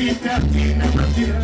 sita tina matira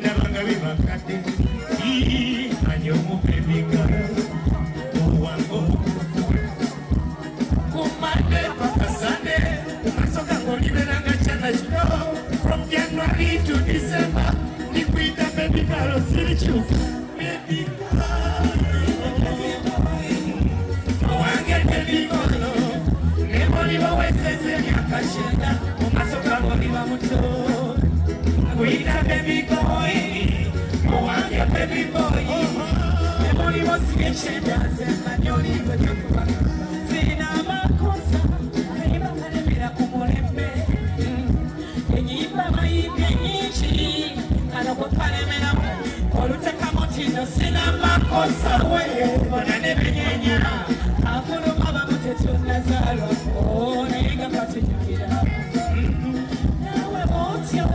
Never makate anyomu pebika uwango kumande pakasane umasoka ngoliberanga chana chino from January to December nikuita pebika lo sirichu pebika wange pebika lo nemoliwa wesese nyakashenda umasoka ngoliwa muto kuita baby boy, wange baby boy. Nemoli wasigeshinda sema nyoni kutokuwa. Sina makosa, kaiba kalemera kumulembe. Enyiba maibe nchi, anoko kalemera oluteka motino. Sina makosa we, bonane benyenya. Afuru maba mutetu nazalo, nega pati nyukira. Nawe motio.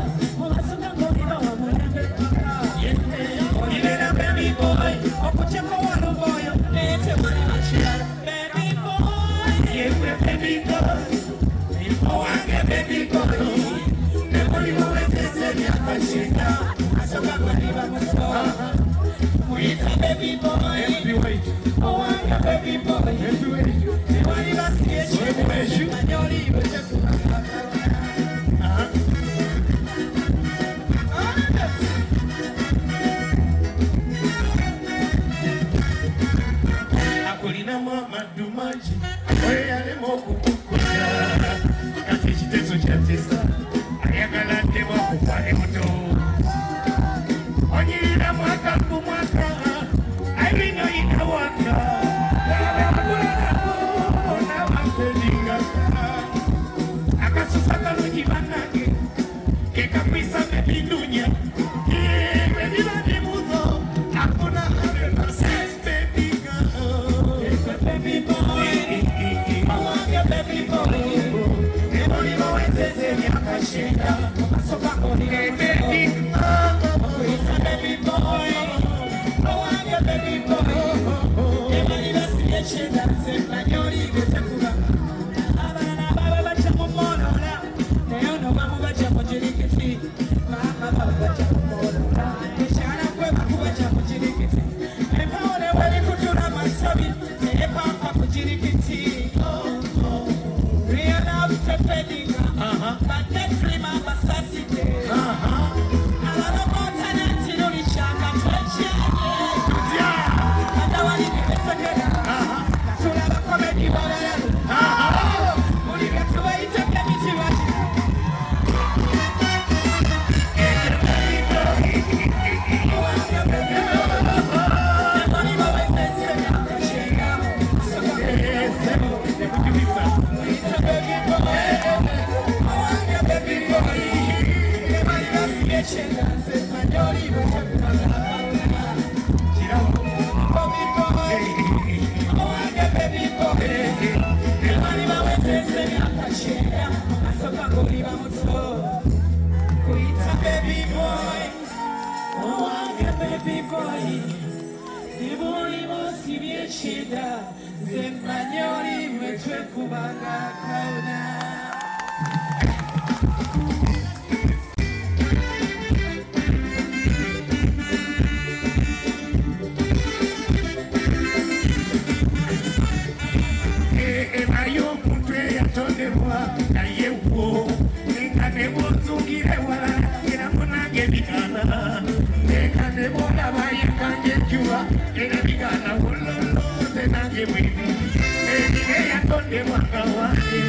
Baby boy, okucheko wano boyo, nete wani machiyara. Baby boy, yewe baby boy, owange baby boy. Nemoli wawetese nyakashinda, asoka kwaniba muso. Mwita baby boy, owange baby boy. Nemoli wasigeshe, manyoli wecheku. Madumaji, oyale mokukuja, kati chitezo chatisa, ayagala tema kupale moto. Onyira mwaka kumwaka, aibino inawaka, ona wafelinga, akasusaka lujibanage, kekapisa mepidunya, mebibanemuzo, akuna baby boy, baby boy, nemoli wawetese nyakashinda, asoka koniwe baby boy, owange baby boy, nemoli wasigeshinda, sema nyori kutekula. Abana baba bacha mumonola, neono mamu bacha mujirikiti, mama baba bacha mumonola, nishana kwe mamu bacha mujirikiti, mpaone wali kutuna masabi. Real after fading, but that dream of a sassy. I don't know what I know. Shaka touch and I want to be again. So I have a comedy. Only get to wait and get me to watch it. Zembanyoli mwetwe kubanga kauna. Mayo kutwe ya tondewa na yewo Nekane zungire wala ina munage bigana Nekane bola baya kanje jua ina bigana wololo zenage wini Nige ya tondewa kawane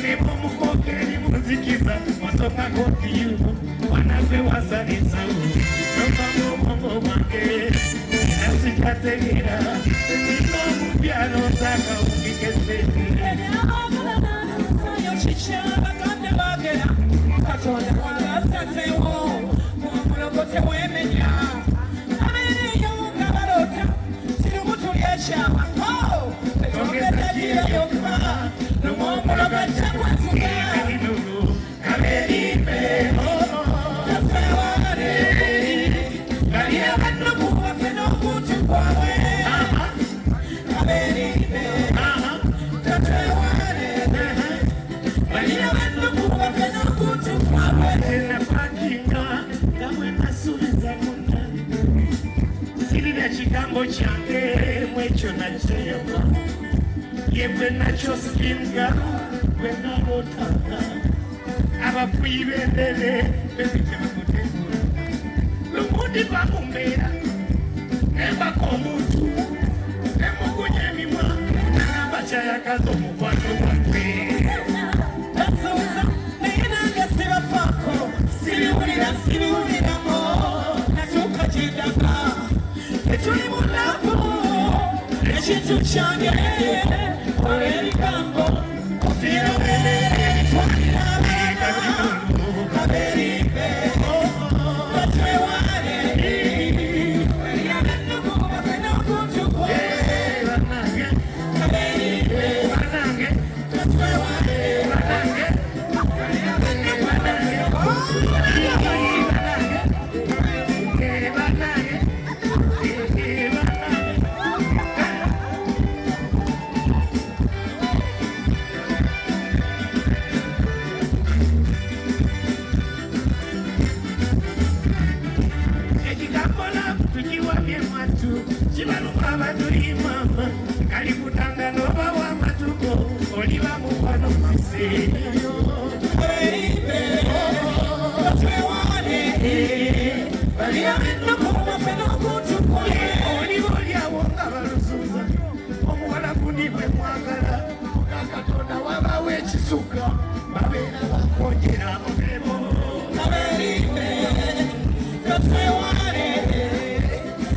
Nebo mukoke ni muzikiza Wasoka koti yuno Wanafe wasaniza Noma mungo mwake Nasikate nira Nino mubiano taka ukikese ekigambo kyange mwekyo nakyeyoka yebwe nakyo sikingalu bwe nalotanga abafuyi b'endere bebitemukutegula lumundi bakumbeera nembaka omuntu nemugunya emimwa nagamba kyayagaza omukwano gwange naye nange sibafaako sibiwuliramo natuuka gyendaga etuli mu laavu ekintu kyange olw'ebigambo ofiira bwerere twalira kaberimbe batwewale eryabennugu bafena okuntukwa kaberimbe batwewale kalikutanga noba wamatuko oliba mukwano muse oliba olyawo nga balusuza omuwala gundi bwe mwagala katonda wabawo ekisuka babeera bakongera omulemo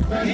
Bali